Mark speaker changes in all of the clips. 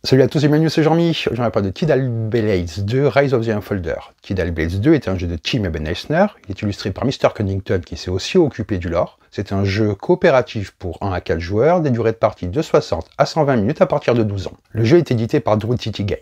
Speaker 1: Salut à tous et bienvenue, c'est Jean-Mi. Aujourd'hui on va parler de Tidal Blades 2 Rise of the Unfolder. Tidal Blades 2 est un jeu de Tim Ebeneisner. Il est illustré par Mr. Cunnington qui s'est aussi occupé du lore. C'est un jeu coopératif pour 1 à 4 joueurs, des durées de partie de 60 à 120 minutes à partir de 12 ans. Le jeu est édité par Druid City Games.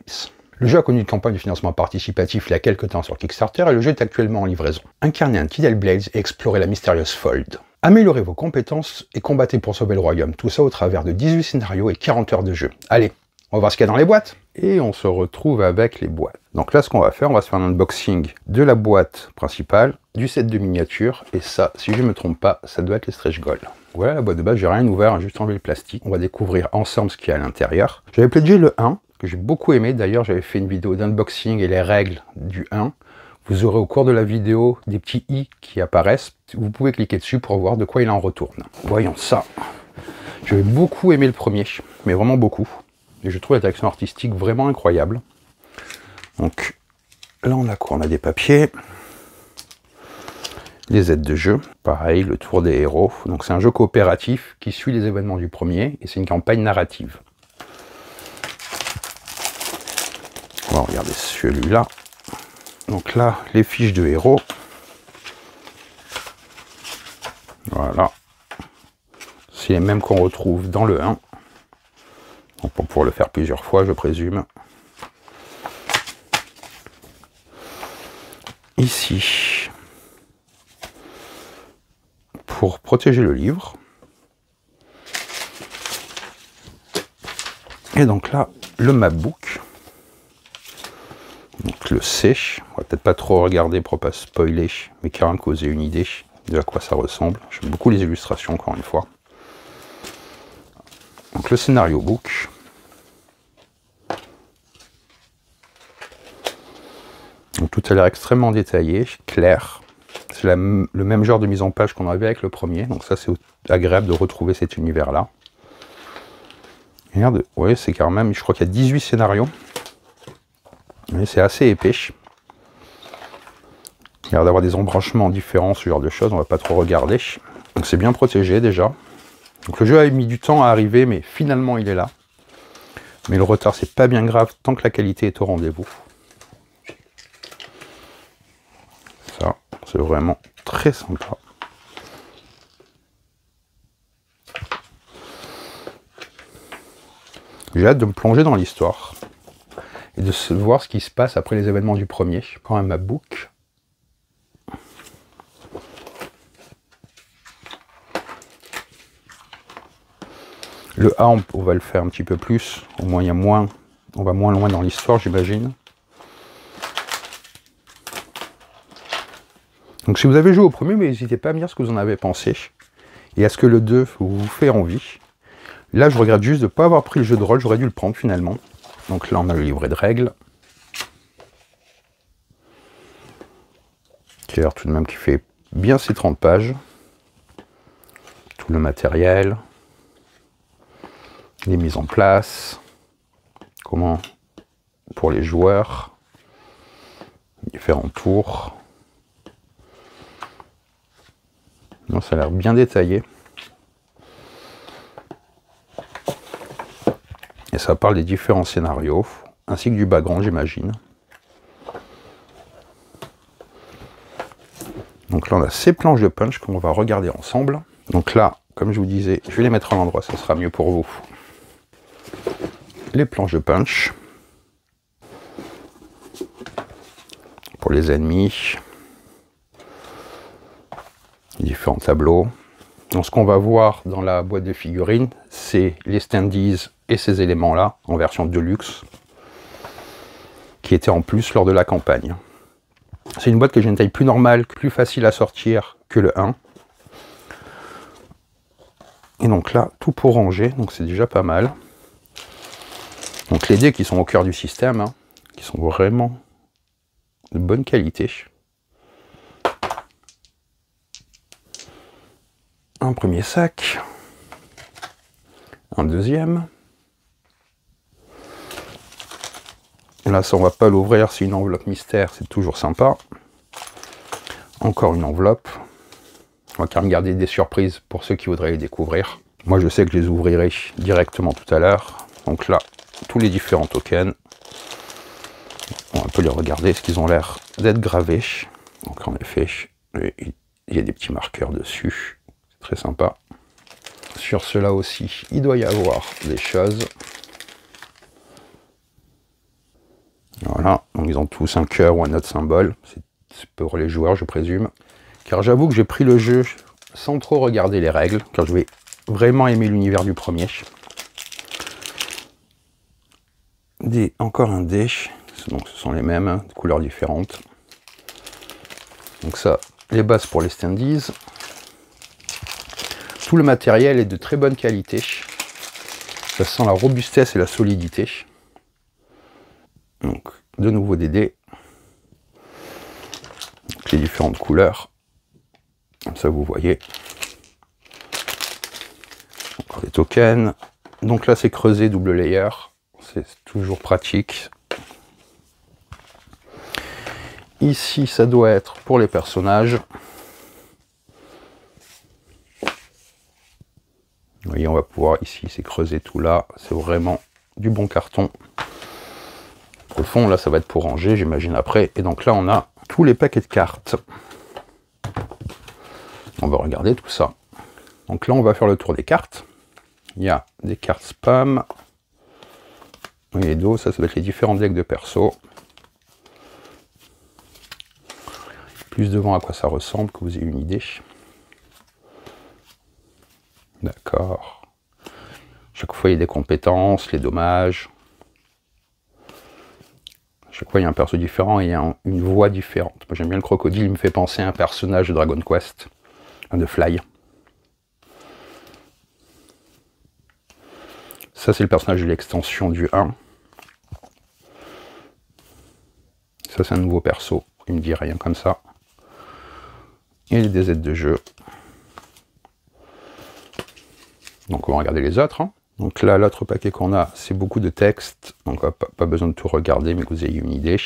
Speaker 1: Le jeu a connu une campagne de financement participatif il y a quelques temps sur Kickstarter et le jeu est actuellement en livraison. Incarnez un Tidal Blades et explorez la mystérieuse Fold. Améliorez vos compétences et combattez pour sauver le royaume, tout ça au travers de 18 scénarios et 40 heures de jeu. Allez, on va voir ce qu'il y a dans les boîtes. Et on se retrouve avec les boîtes. Donc là, ce qu'on va faire, on va se faire un unboxing de la boîte principale, du set de miniatures, et ça, si je ne me trompe pas, ça doit être les stretch goals. Voilà la boîte de base, j'ai rien ouvert, juste enlevé le plastique. On va découvrir ensemble ce qu'il y a à l'intérieur. J'avais pledgé le 1, que j'ai beaucoup aimé. D'ailleurs, j'avais fait une vidéo d'unboxing et les règles du 1. Vous aurez au cours de la vidéo des petits i qui apparaissent. Vous pouvez cliquer dessus pour voir de quoi il en retourne. Voyons ça. J'avais beaucoup aimé le premier, mais vraiment beaucoup. Et je trouve la direction artistique vraiment incroyable. Donc là on a quoi? On a des papiers, les aides de jeu, pareil, le tour des héros. Donc c'est un jeu coopératif qui suit les événements du premier et c'est une campagne narrative. On va regarder celui-là. Donc là, les fiches de héros. Voilà. C'est les mêmes qu'on retrouve dans le 1. Donc pour pouvoir le faire plusieurs fois, je présume. Ici, pour protéger le livre. Et donc là, le mapbook. Donc le C, on va peut-être pas trop regarder pour pas spoiler, mais quand même causer une idée de à quoi ça ressemble. J'aime beaucoup les illustrations, encore une fois. Donc le scénario book. Donc tout a l'air extrêmement détaillé, clair. C'est le même genre de mise en page qu'on avait avec le premier. Donc ça c'est agréable de retrouver cet univers-là. Regarde, ouais, c'est quand même, je crois qu'il y a 18 scénarios. Mais c'est assez épais. Il y a l'air d'avoir des embranchements différents, ce genre de choses, on va pas trop regarder. Donc c'est bien protégé déjà. Donc le jeu a mis du temps à arriver, mais finalement il est là. Mais le retard c'est pas bien grave tant que la qualité est au rendez-vous. Ça, c'est vraiment très sympa. J'ai hâte de me plonger dans l'histoire et de voir ce qui se passe après les événements du premier. Je prends un mapbook. Le A, on va le faire un petit peu plus. Au moins, il y a moins, on va moins loin dans l'histoire, j'imagine. Donc si vous avez joué au premier, n'hésitez pas à me dire ce que vous en avez pensé. Et est-ce que le 2 vous fait envie? Là, je regrette juste de ne pas avoir pris le jeu de rôle, j'aurais dû le prendre finalement. Donc là, on a le livret de règles. Qui a l'air tout de même qui fait bien ses 30 pages. Tout le matériel. Les mises en place. Comment pour les joueurs. Différents tours. Non, ça a l'air bien détaillé. Et ça parle des différents scénarios, ainsi que du background, j'imagine. Donc là, on a ces planches de punch qu'on va regarder ensemble. Donc là, comme je vous disais, je vais les mettre à l'endroit, ça sera mieux pour vous. Les planches de punch. Pour les ennemis. Différents tableaux. Donc ce qu'on va voir dans la boîte de figurines, c'est les standees et ces éléments-là, en version deluxe, qui étaient en plus lors de la campagne. C'est une boîte que j'ai une taille plus normale, plus facile à sortir que le 1. Et donc là, tout pour ranger, donc c'est déjà pas mal. Donc les dés qui sont au cœur du système, hein, qui sont vraiment de bonne qualité. Un premier sac, un deuxième. Là, ça, on va pas l'ouvrir, c'est une enveloppe mystère, c'est toujours sympa. Encore une enveloppe. On va quand même garder des surprises pour ceux qui voudraient les découvrir. Moi, je sais que je les ouvrirai directement tout à l'heure. Donc là, tous les différents tokens. On peut les regarder, parce qu'ils ont l'air d'être gravés. Donc en effet, il y a des petits marqueurs dessus. C'est très sympa. Sur ceux-là aussi, il doit y avoir des choses. Voilà, donc ils ont tous un cœur ou un autre symbole. C'est pour les joueurs, je présume. Car j'avoue que j'ai pris le jeu sans trop regarder les règles, car je vais vraiment aimer l'univers du premier. Encore un dé. Donc ce sont les mêmes, hein, de couleurs différentes. Donc ça, les bases pour les standees. Tout le matériel est de très bonne qualité. Ça sent la robustesse et la solidité. Donc, de nouveau des dés. Donc, les différentes couleurs. Comme ça, vous voyez. Encore des tokens. Donc là, c'est creusé double layer. C'est toujours pratique. Ici, ça doit être pour les personnages. Vous voyez, on va pouvoir, ici, c'est creusé tout là. C'est vraiment du bon carton. Au fond, là, ça va être pour ranger, j'imagine, après. Et donc là, on a tous les paquets de cartes. On va regarder tout ça. Donc là, on va faire le tour des cartes. Il y a des cartes spam. Vous voyez, dos, ça doit être les différents decks de perso. Plus devant à quoi ça ressemble, que vous ayez une idée. D'accord. Chaque fois, il y a des compétences, les dommages. Chaque fois, il y a un perso différent et une voix différente. Moi, j'aime bien le crocodile, il me fait penser à un personnage de Dragon Quest, de Fly. Ça, c'est le personnage de l'extension du 1. Ça, c'est un nouveau perso. Il me dit rien comme ça. Il y a des aides de jeu. Donc on va regarder les autres. Hein. Donc là, l'autre paquet qu'on a, c'est beaucoup de texte. Donc pas besoin de tout regarder, mais que vous ayez une idée.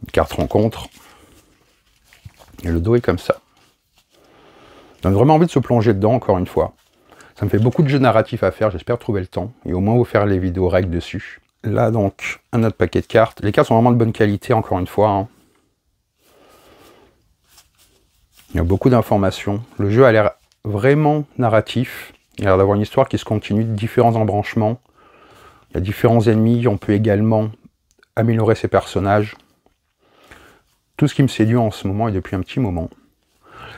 Speaker 1: Une carte rencontre. Et le dos est comme ça. Donne vraiment envie de se plonger dedans, encore une fois. Ça me fait beaucoup de jeux narratifs à faire, j'espère trouver le temps. Et au moins vous faire les vidéos règles dessus. Là donc, un autre paquet de cartes. Les cartes sont vraiment de bonne qualité, encore une fois. Hein. Il y a beaucoup d'informations. Le jeu a l'air vraiment narratif. Il a l'air d'avoir une histoire qui se continue de différents embranchements. Il y a différents ennemis. On peut également améliorer ses personnages. Tout ce qui me séduit en ce moment et depuis un petit moment.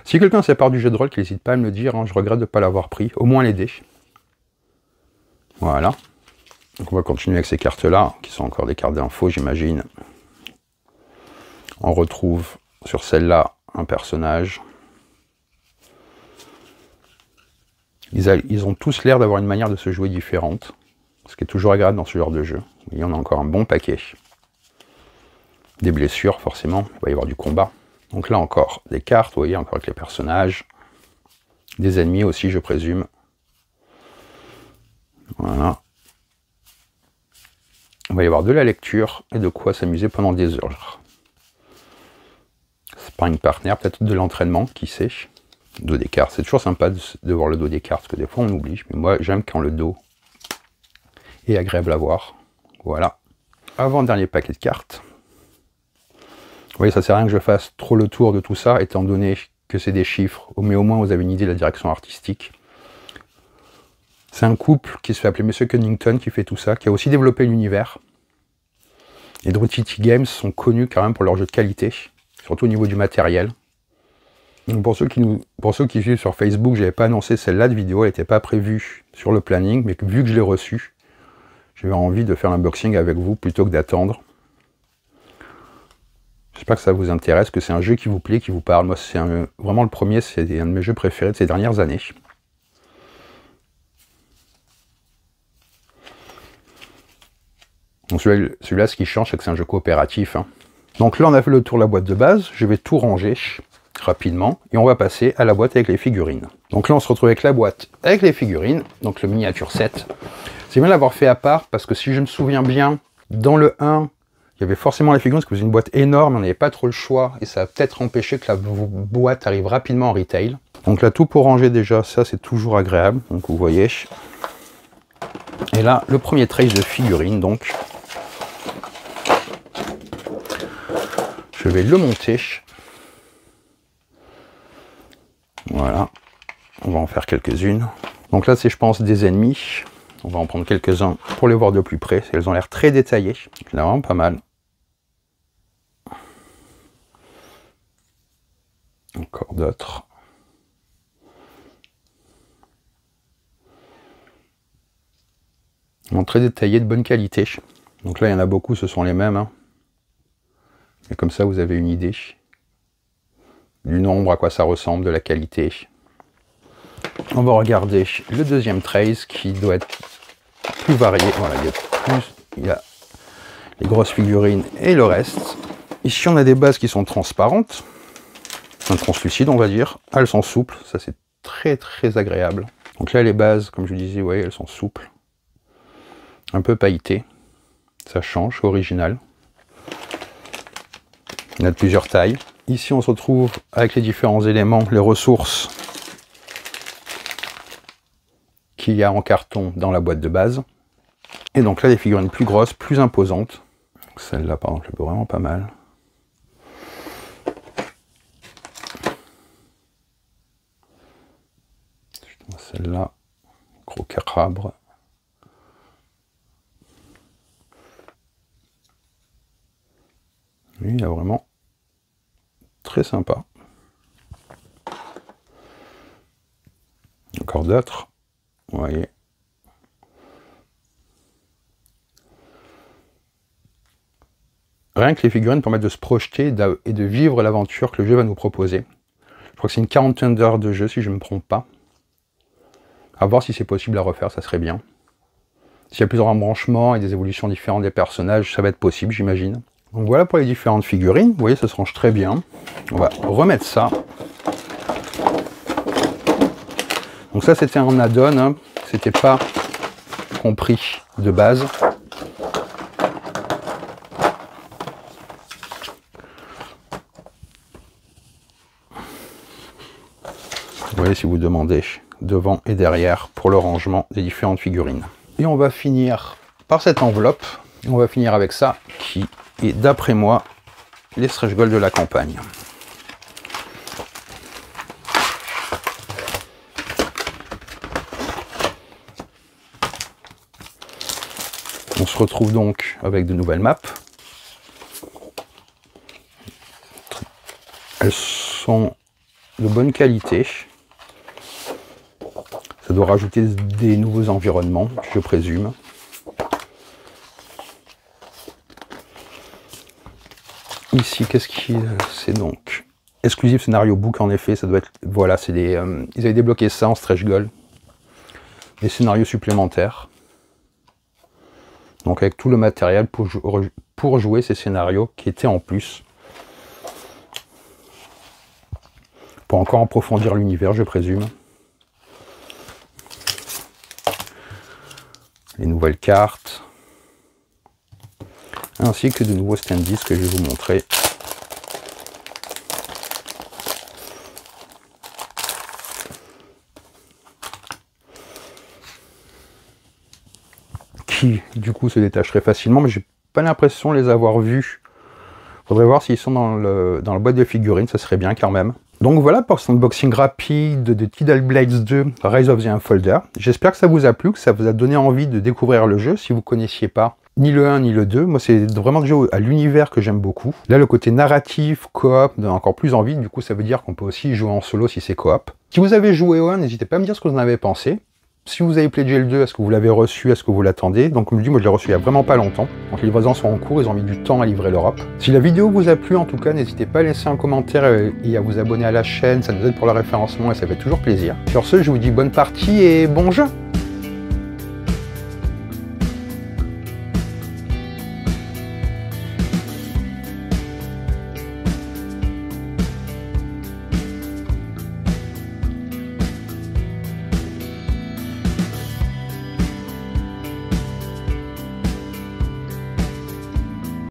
Speaker 1: Si quelqu'un sépare du jeu de rôle, qu'il n'hésite pas à me le dire. Hein, je regrette de ne pas l'avoir pris. Au moins les dés. Voilà. Donc on va continuer avec ces cartes-là, qui sont encore des cartes d'info, j'imagine. On retrouve sur celle-là un personnage. Ils ont tous l'air d'avoir une manière de se jouer différente, ce qui est toujours agréable dans ce genre de jeu. Et on a encore un bon paquet. Des blessures, forcément, il va y avoir du combat. Donc là encore, des cartes, vous voyez, encore avec les personnages. Des ennemis aussi, je présume. Voilà. Il va y avoir de la lecture et de quoi s'amuser pendant des heures. Sparring partner, peut-être de l'entraînement, qui sait. Dos des cartes, c'est toujours sympa de voir le dos des cartes, parce que des fois on oublie, mais moi j'aime quand le dos est agréable à voir. Voilà. Avant-dernier paquet de cartes. Vous voyez, ça sert à rien que je fasse trop le tour de tout ça, étant donné que c'est des chiffres, mais au moins vous avez une idée de la direction artistique. C'est un couple qui se fait appeler Monsieur Cunnington qui fait tout ça, qui a aussi développé l'univers. Les Druid City Games sont connus quand même pour leur jeu de qualité, surtout au niveau du matériel. Donc pour ceux qui suivent sur Facebook, je n'avais pas annoncé celle-là de vidéo, elle n'était pas prévue sur le planning, mais vu que je l'ai reçue, j'avais envie de faire l'unboxing avec vous plutôt que d'attendre. J'espère que ça vous intéresse, que c'est un jeu qui vous plaît, qui vous parle. Moi, c'est vraiment le premier, c'est un de mes jeux préférés de ces dernières années. Donc celui-là, ce qui change, c'est que c'est un jeu coopératif. Hein. Donc là, on a fait le tour de la boîte de base. Je vais tout ranger rapidement et on va passer à la boîte avec les figurines. Donc là, on se retrouve avec la boîte avec les figurines, donc le miniature set. C'est bien de l'avoir fait à part parce que si je me souviens bien, dans le 1, il y avait forcément les figurines parce que c'est une boîte énorme, on n'avait pas trop le choix et ça a peut-être empêché que la boîte arrive rapidement en retail. Donc là, tout pour ranger déjà, ça c'est toujours agréable. Donc vous voyez, Et là, le premier trace de figurine, donc. Je vais le monter. Voilà. On va en faire quelques-unes. Donc là, c'est, je pense, des ennemis. On va en prendre quelques-uns pour les voir de plus près. Elles ont l'air très détaillées. Là, vraiment pas mal. Encore d'autres. Très détaillé, de bonne qualité. Donc là, il y en a beaucoup, ce sont les mêmes. Hein. Et comme ça, vous avez une idée du nombre, à quoi ça ressemble, de la qualité. On va regarder le deuxième trace qui doit être plus varié. Voilà, il y a les grosses figurines et le reste. Ici, on a des bases qui sont transparentes, translucides, on va dire. Elles sont souples, ça c'est très très agréable. Donc là, les bases, comme je vous disais, vous voyez, elles sont souples. Un peu pailletées. Ça change, original. Il y a de plusieurs tailles. Ici, on se retrouve avec les différents éléments, les ressources qu'il y a en carton dans la boîte de base. Et donc là, des figurines plus grosses, plus imposantes. Celle-là, par exemple, elle peut vraiment pas mal. Celle-là, gros carabre. Lui, il est vraiment très sympa. Encore d'autres, vous voyez. Rien que les figurines permettent de se projeter et de vivre l'aventure que le jeu va nous proposer. Je crois que c'est une quarantaine d'heures de jeu, si je ne me trompe pas. À voir si c'est possible à refaire, ça serait bien. S'il y a plusieurs embranchements et des évolutions différentes des personnages, ça va être possible, j'imagine. Donc voilà pour les différentes figurines. Vous voyez, ça se range très bien. On va remettre ça. Donc ça, c'était un add-on, hein. C'était pas compris de base. Vous voyez, si vous demandez devant et derrière pour le rangement des différentes figurines. Et on va finir par cette enveloppe. On va finir avec ça qui est, d'après moi, les stretch goals de la campagne. On se retrouve donc avec de nouvelles maps. Elles sont de bonne qualité. Ça doit rajouter des nouveaux environnements, je présume. Ici, qu'est-ce qui c'est donc exclusif scénario book, en effet, ça doit être, voilà, c'est des ils avaient débloqué ça en stretch goal, des scénarios supplémentaires, donc avec tout le matériel pour jouer ces scénarios qui étaient en plus, pour encore approfondir l'univers, je présume. Les nouvelles cartes, ainsi que de nouveaux standees que je vais vous montrer. Qui, du coup, se détacheraient facilement, mais j'ai pas l'impression de les avoir vus. Faudrait voir s'ils sont dans la boîte de figurines, ça serait bien quand même. Donc voilà pour cet unboxing rapide de Tidal Blades 2 Rise of the Unfolder. J'espère que ça vous a plu, que ça vous a donné envie de découvrir le jeu si vous ne connaissiez pas ni le 1 ni le 2. Moi, c'est vraiment le jeu à l'univers que j'aime beaucoup. Là, le côté narratif, coop, donne encore plus envie. Du coup, ça veut dire qu'on peut aussi jouer en solo si c'est coop. Si vous avez joué au 1, n'hésitez pas à me dire ce que vous en avez pensé. Si vous avez pledgé le 2, est-ce que vous l'avez reçu, est-ce que vous l'attendez? Donc comme je dis, moi je l'ai reçu il y a vraiment pas longtemps. Donc les livraisons sont en cours, ils ont mis du temps à livrer l'Europe. Si la vidéo vous a plu, en tout cas, n'hésitez pas à laisser un commentaire et à vous abonner à la chaîne, ça nous aide pour le référencement et ça fait toujours plaisir. Sur ce, je vous dis bonne partie et bon jeu!